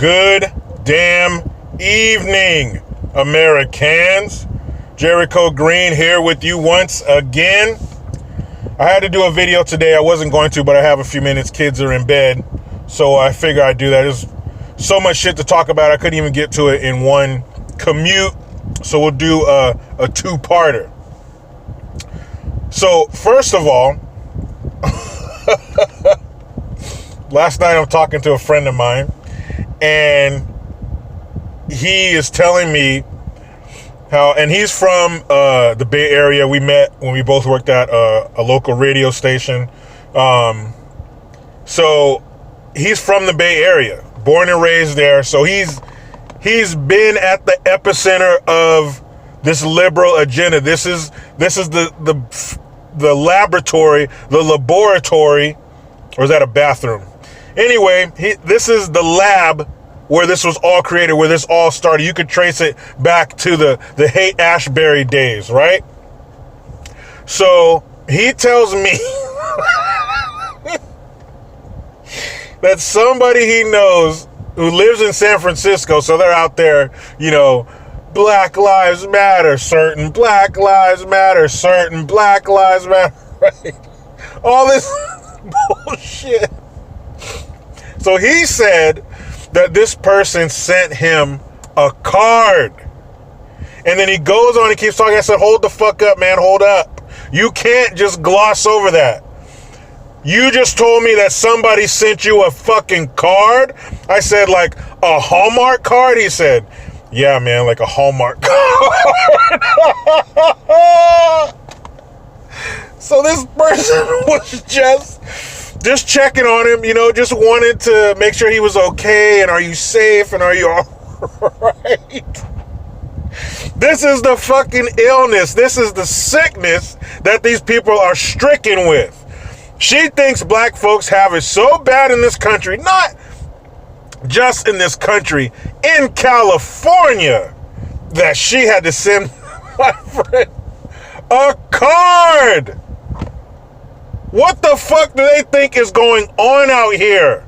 Good damn evening, Americans. Jericho Green here with you once again. I had to do a video today. I wasn't going to, but I have a few minutes. Kids are in bed, so I figure I'd do that. There's so much shit to talk about. I couldn't even get to it in one commute, so we'll do a two-parter. So, first of all, last night I'm talking to a friend of mine, and he is telling me how, and he's from the Bay Area. We met when we both worked at a local radio station. So he's from the Bay Area, born and raised there. So he's been at the epicenter of this liberal agenda. This is the laboratory, the laboratory, or is that a bathroom? Anyway, this is the lab where this was all created, where this all started. You could trace it back to the Haight-Ashbury days, right? So he tells me that somebody he knows who lives in San Francisco, so they're out there, Black Lives Matter, certain Black Lives Matter, certain Black Lives Matter, right? All this bullshit. So he said that this person sent him a card. And then he goes on, he keeps talking. I said, hold the fuck up, man, hold up. You can't just gloss over that. You just told me that somebody sent you a fucking card. I said, like a Hallmark card? He said, yeah, man, like a Hallmark card. So this person was just checking on him, just wanted to make sure he was okay, and are you safe, and are you all right? This is the fucking illness. This is the sickness that these people are stricken with. She thinks black folks have it so bad in this country, not just in this country, in California, that she had to send my friend a card. What the fuck do they think is going on out here?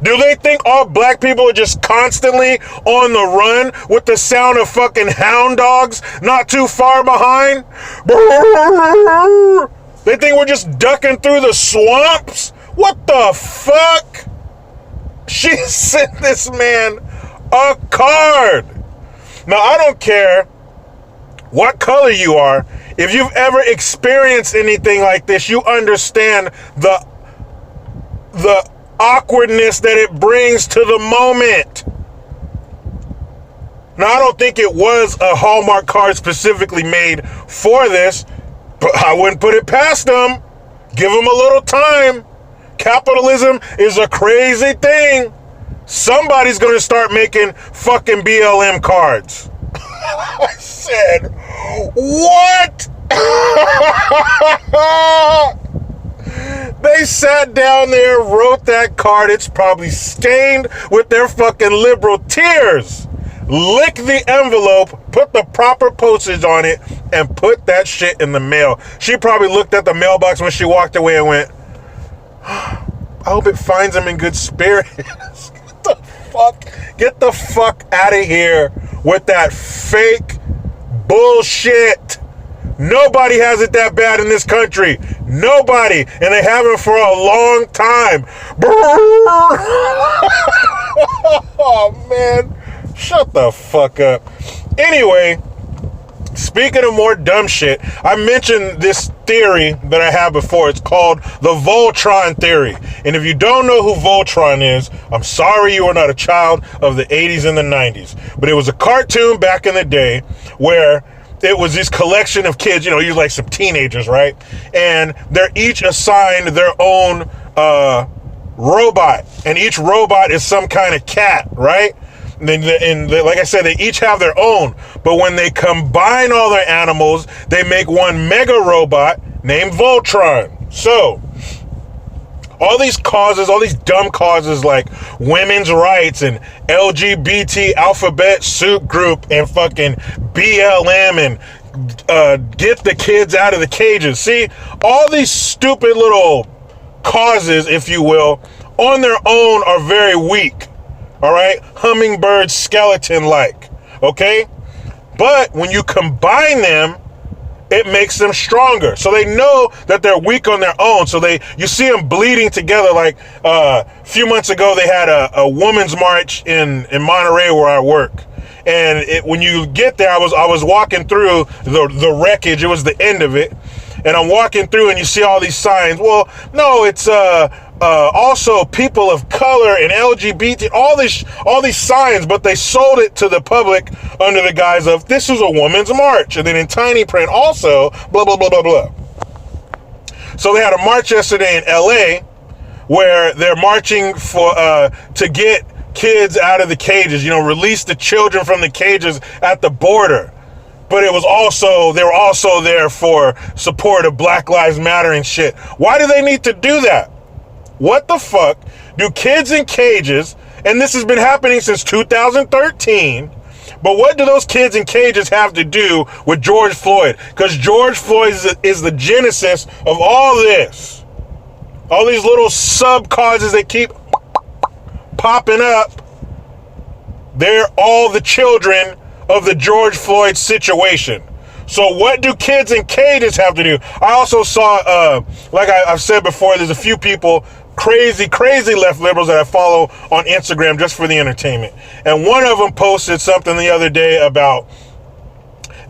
Do they think all black people are just constantly on the run with the sound of fucking hound dogs not too far behind? They think we're just ducking through the swamps? What the fuck? She sent this man a card. Now, I don't care what color you are. If you've ever experienced anything like this, you understand the awkwardness that it brings to the moment. Now, I don't think it was a Hallmark card specifically made for this, but I wouldn't put it past them. Give them a little time. Capitalism is a crazy thing. Somebody's going to start making fucking BLM cards. I said, what? They sat down there, wrote that card. It's probably stained with their fucking liberal tears. Lick the envelope, put the proper postage on it, and put that shit in the mail. She probably looked at the mailbox when she walked away and went, I hope it finds him in good spirits. Get the fuck out of here with that fake bullshit. Nobody has it that bad in this country. Nobody. And they haven't for a long time. Oh, man. Shut the fuck up. Anyway, speaking of more dumb shit, I mentioned this theory that I had before. It's called the Voltron theory. And if you don't know who Voltron is, I'm sorry you are not a child of the 80s and the 90s. But it was a cartoon back in the day where it was this collection of kids, usually like some teenagers, right? And they're each assigned their own robot. And each robot is some kind of cat, right? And like I said, they each have their own. But when they combine all their animals, they make one mega robot named Voltron. So, all these causes, all these dumb causes like women's rights and LGBT alphabet soup group and fucking BLM and get the kids out of the cages. See, all these stupid little causes, if you will, on their own are very weak. All right? Hummingbird skeleton-like. Okay? But when you combine them, it makes them stronger. So they know that they're weak on their own. So you see them bleeding together. Like a few months ago, they had a women's march in Monterey where I work. And when you get there, I was walking through the wreckage. It was the end of it. And I'm walking through and you see all these signs. Well, no, it's also people of color and LGBT, all these signs, but they sold it to the public under the guise of this is a woman's march. And then in tiny print also, blah, blah, blah, blah, blah. So they had a march yesterday in LA where they're marching for to get kids out of the cages, release the children from the cages at the border. But they were also there for support of Black Lives Matter and shit. Why do they need to do that? What the fuck do kids in cages, and this has been happening since 2013, but what do those kids in cages have to do with George Floyd? Because George Floyd is the genesis of all this. All these little sub-causes that keep popping up, they're all the children of the George Floyd situation. So what do kids in cages have to do? I also saw, like I've said before, there's a few people, crazy left liberals that I follow on Instagram just for the entertainment. And one of them posted something the other day about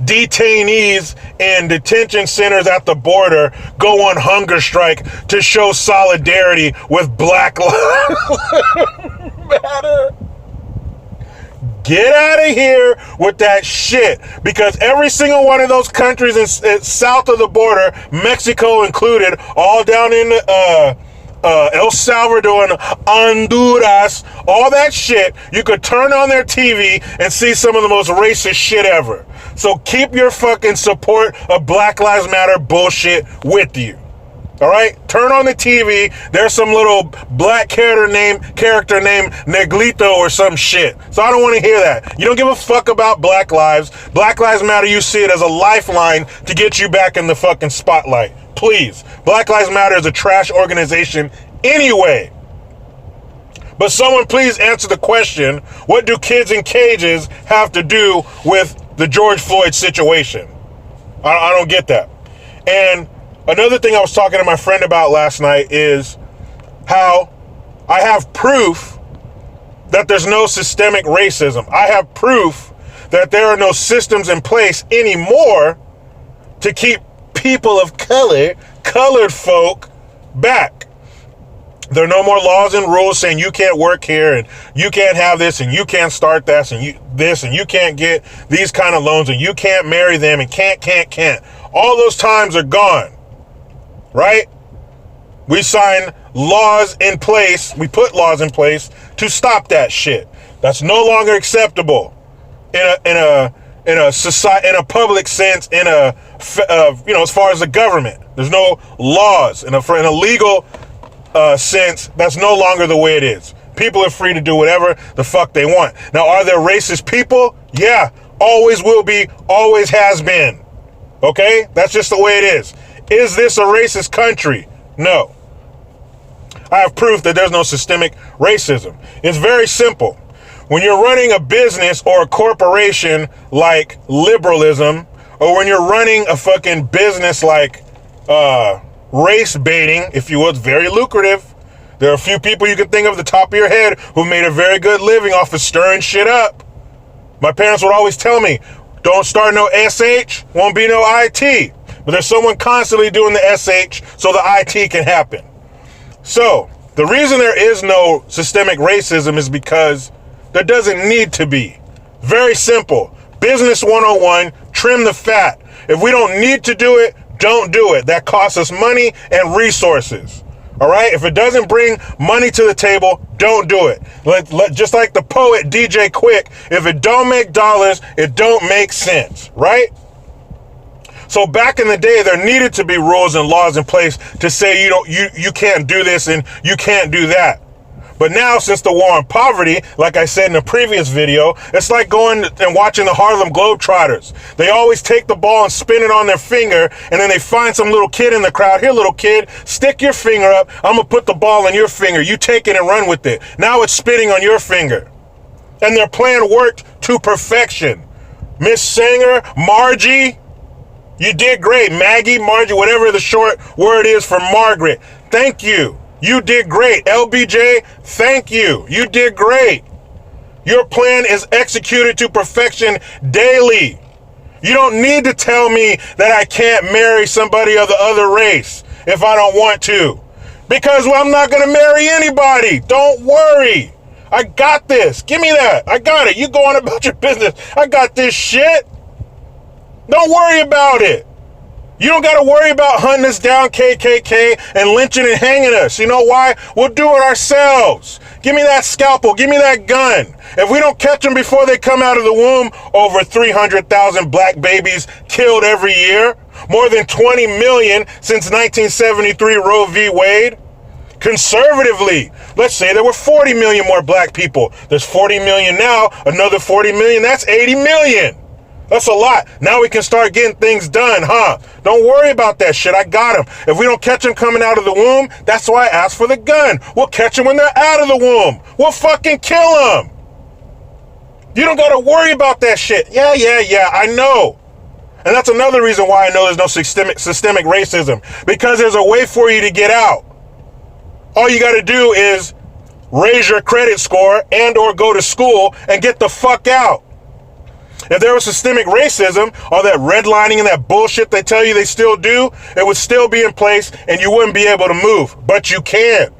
detainees in detention centers at the border go on hunger strike to show solidarity with Black Lives Matter. Get out of here with that shit, because every single one of those countries south of the border, Mexico included, all down in El Salvador and Honduras, all that shit, you could turn on their TV and see some of the most racist shit ever. So keep your fucking support of Black Lives Matter bullshit with you. All right, turn on the TV. There's some little black character named Neglito or some shit. So I don't want to hear that. You don't give a fuck about Black Lives. Black Lives Matter, you see it as a lifeline to get you back in the fucking spotlight. Please. Black Lives Matter is a trash organization anyway. But someone please answer the question, what do kids in cages have to do with the George Floyd situation? I don't get that. And another thing I was talking to my friend about last night is how I have proof that there's no systemic racism. I have proof that there are no systems in place anymore to keep people of color, colored folk, back. There are no more laws and rules saying you can't work here and you can't have this and you can't start that and you can't get these kind of loans and you can't marry them and can't. All those times are gone. Right? We sign laws in place. We put laws in place to stop that shit. That's no longer acceptable in a society, in a public sense, as far as the government. There's no laws in a legal sense. That's no longer the way it is. People are free to do whatever the fuck they want. Now, are there racist people? Yeah, always will be, always has been. Okay? That's just the way it is. Is this a racist country? No. I have proof that there's no systemic racism. It's very simple. When you're running a business or a corporation like liberalism, or when you're running a fucking business like race baiting, if you will, it's very lucrative. There are a few people you can think of at the top of your head who made a very good living off of stirring shit up. My parents would always tell me, don't start no SH, won't be no IT. But there's someone constantly doing the SH so the IT can happen. So the reason there is no systemic racism is because there doesn't need to be. Very simple. Business 101, trim the fat. If we don't need to do it, don't do it. That costs us money and resources. All right? If it doesn't bring money to the table, don't do it. Just like the poet DJ Quick, if it don't make dollars, it don't make sense. Right? So back in the day, there needed to be rules and laws in place to say you can't do this and you can't do that. But now, since the war on poverty, like I said in the previous video, it's like going and watching the Harlem Globetrotters. They always take the ball and spin it on their finger, and then they find some little kid in the crowd. Here, little kid, stick your finger up. I'm going to put the ball on your finger. You take it and run with it. Now it's spinning on your finger. And their plan worked to perfection. Miss Sanger, Margie, you did great. Maggie, Margie, whatever the short word is for Margaret, thank you. You did great. LBJ, thank you. You did great. Your plan is executed to perfection daily. You don't need to tell me that I can't marry somebody of the other race if I don't want to. Because I'm not going to marry anybody. Don't worry. I got this. Give me that. I got it. You go on about your business. I got this shit. Don't worry about it. You don't got to worry about hunting us down, KKK, and lynching and hanging us. You know why? We'll do it ourselves. Give me that scalpel. Give me that gun. If we don't catch them before they come out of the womb, over 300,000 black babies killed every year. More than 20 million since 1973 Roe v. Wade. Conservatively, let's say there were 40 million more black people. There's 40 million now. Another 40 million, that's 80 million. That's a lot. Now we can start getting things done, huh? Don't worry about that shit. I got them. If we don't catch them coming out of the womb, that's why I asked for the gun. We'll catch them when they're out of the womb. We'll fucking kill them. You don't got to worry about that shit. Yeah, I know. And that's another reason why I know there's no systemic racism. Because there's a way for you to get out. All you got to do is raise your credit score and or go to school and get the fuck out. If there was systemic racism, all that redlining and that bullshit they tell you they still do, it would still be in place and you wouldn't be able to move. But you can.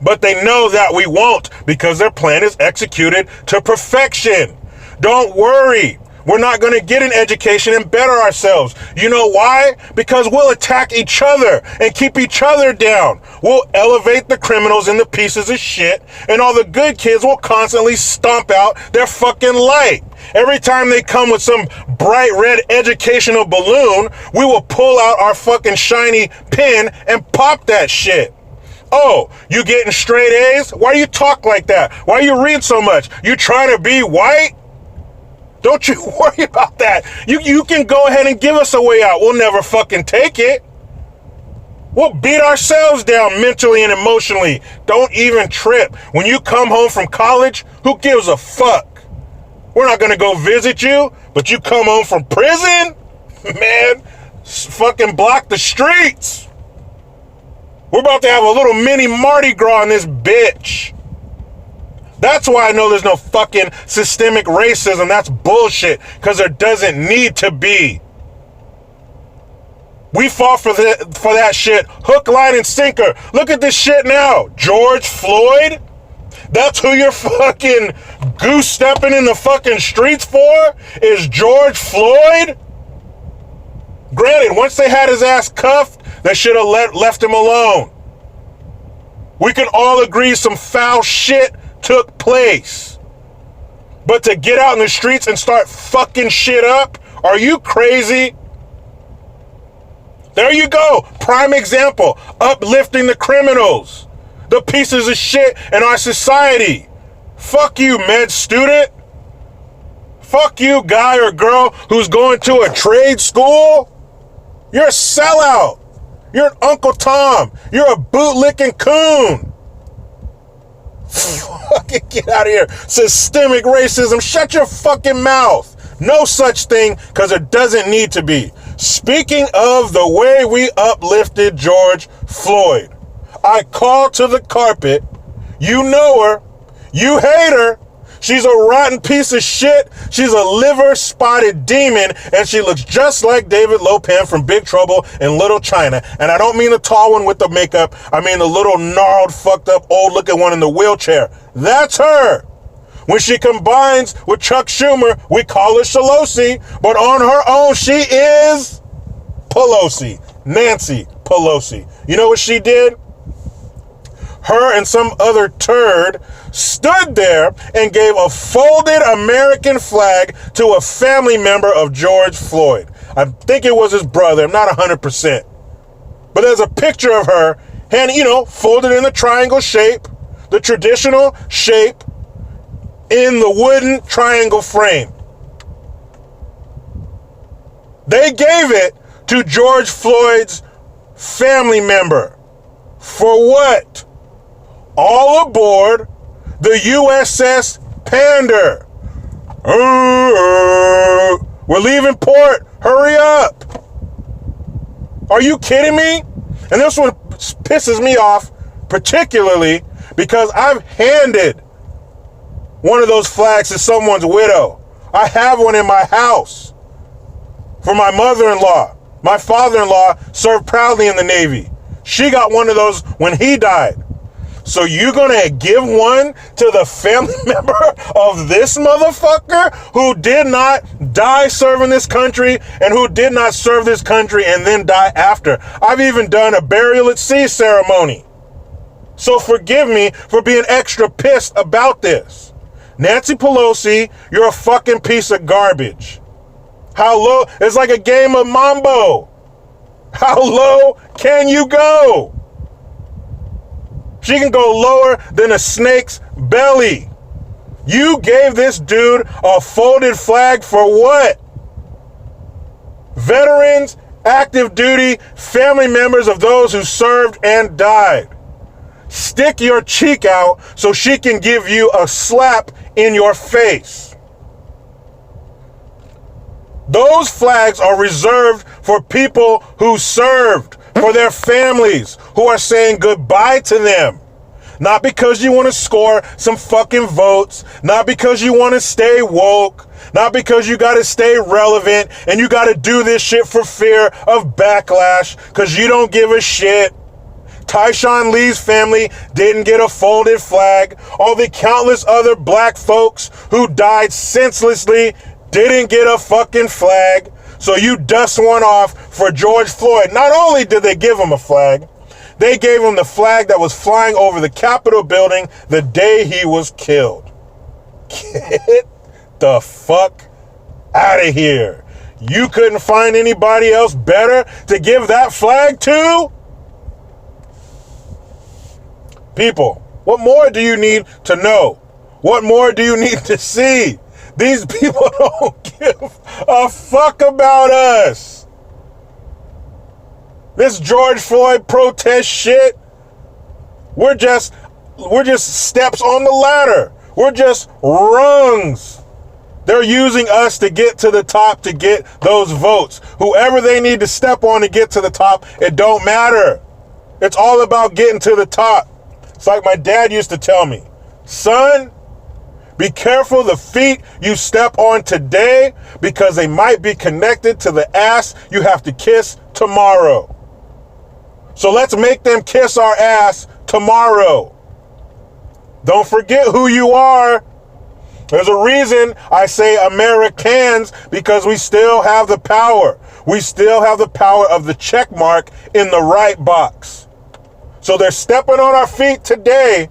But they know that we won't because their plan is executed to perfection. Don't worry. We're not going to get an education and better ourselves. You know why? Because we'll attack each other and keep each other down. We'll elevate the criminals and the pieces of shit, and all the good kids will constantly stomp out their fucking light. Every time they come with some bright red educational balloon, we will pull out our fucking shiny pin and pop that shit. Oh, you getting straight A's? Why do you talk like that? Why you read so much? You trying to be white? Don't you worry about that. You can go ahead and give us a way out. We'll never fucking take it. We'll beat ourselves down mentally and emotionally. Don't even trip. When you come home from college, who gives a fuck? We're not going to go visit you, but you come home from prison? Man, fucking block the streets. We're about to have a little mini Mardi Gras in this bitch. That's why I know there's no fucking systemic racism. That's bullshit, because there doesn't need to be. We fought for that shit hook, line, and sinker. Look at this shit now. George Floyd? That's who you're fucking goose stepping in the fucking streets for? Is George Floyd? Granted, once they had his ass cuffed, they should have left him alone. We can all agree some foul shit took place. But to get out in the streets and start fucking shit up, are you crazy? There you go. Prime example. Uplifting the criminals. The pieces of shit in our society. Fuck you, med student. Fuck you, guy or girl who's going to a trade school. You're a sellout. You're an Uncle Tom. You're a bootlicking coon. Fucking get out of here. Systemic racism. Shut your fucking mouth. No such thing, because it doesn't need to be. Speaking of the way we uplifted George Floyd, I call to the carpet. You know her. You hate her. She's a rotten piece of shit. She's a liver-spotted demon, and she looks just like David Lopan from Big Trouble in Little China. And I don't mean the tall one with the makeup. I mean the little gnarled, fucked up, old-looking one in the wheelchair. That's her. When she combines with Chuck Schumer, we call her Pelosi, but on her own, she is Pelosi. Nancy Pelosi. You know what she did? Her and some other turd stood there and gave a folded American flag to a family member of George Floyd. I think it was his brother. I'm not 100%. But there's a picture of her, and folded in the triangle shape, the traditional shape, in the wooden triangle frame. They gave it to George Floyd's family member. For what? All aboard The USS Pander. We're leaving port. Hurry up. Are you kidding me? And this one pisses me off particularly because I've handed one of those flags to someone's widow. I have one in my house for my mother-in-law. My father-in-law served proudly in the Navy. She got one of those when he died. So you gonna give one to the family member of this motherfucker who did not die serving this country and who did not serve this country and then die after? I've even done a burial at sea ceremony. So forgive me for being extra pissed about this. Nancy Pelosi, you're a fucking piece of garbage. How low? It's like a game of Mambo. How low can you go? She can go lower than a snake's belly. You gave this dude a folded flag for what? Veterans, active duty, family members of those who served and died. Stick your cheek out so she can give you a slap in your face. Those flags are reserved for people who served, for their families who are saying goodbye to them. Not because you want to score some fucking votes, not because you want to stay woke, not because you got to stay relevant and you got to do this shit for fear of backlash because you don't give a shit. Tyshawn Lee's family didn't get a folded flag. All the countless other black folks who died senselessly didn't get a fucking flag. So you dust one off for George Floyd. Not only did they give him a flag, they gave him the flag that was flying over the Capitol building the day he was killed. Get the fuck out of here. You couldn't find anybody else better to give that flag to? People, what more do you need to know? What more do you need to see? These people don't give a fuck about us. This George Floyd protest shit, we're just steps on the ladder. We're just rungs. They're using us to get to the top to get those votes. Whoever they need to step on to get to the top, it don't matter. It's all about getting to the top. It's like my dad used to tell me, son, be careful the feet you step on today because they might be connected to the ass you have to kiss tomorrow. So let's make them kiss our ass tomorrow. Don't forget who you are. There's a reason I say Americans, because we still have the power. We still have the power of the check mark in the right box. So they're stepping on our feet today,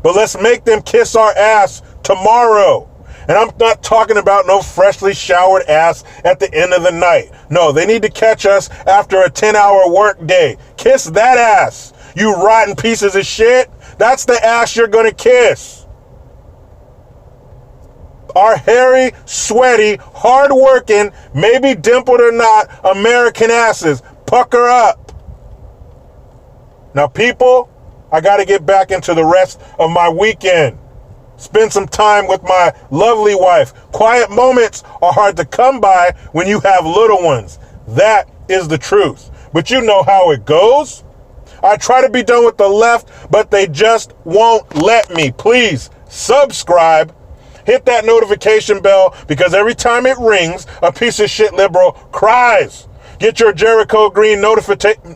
but let's make them kiss our ass tomorrow. And I'm not talking about no freshly showered ass at the end of the night. No, they need to catch us after a 10-hour work day. Kiss that ass, you rotten pieces of shit. That's the ass you're gonna kiss. Our hairy, sweaty, hard-working, maybe dimpled or not, American asses. Pucker up. Now, people, I got to get back into the rest of my weekend. Spend some time with my lovely wife. Quiet moments are hard to come by when you have little ones. That is the truth. But you know how it goes. I try to be done with the left, but they just won't let me. Please subscribe. Hit that notification bell because every time it rings, a piece of shit liberal cries. Get your Jericho Green notification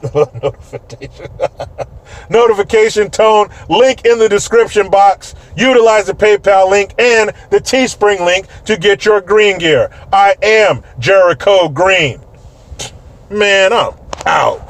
tone link in the description box. Utilize the PayPal link and the Teespring link to get your green gear. I am Jericho Green. Man, I'm out.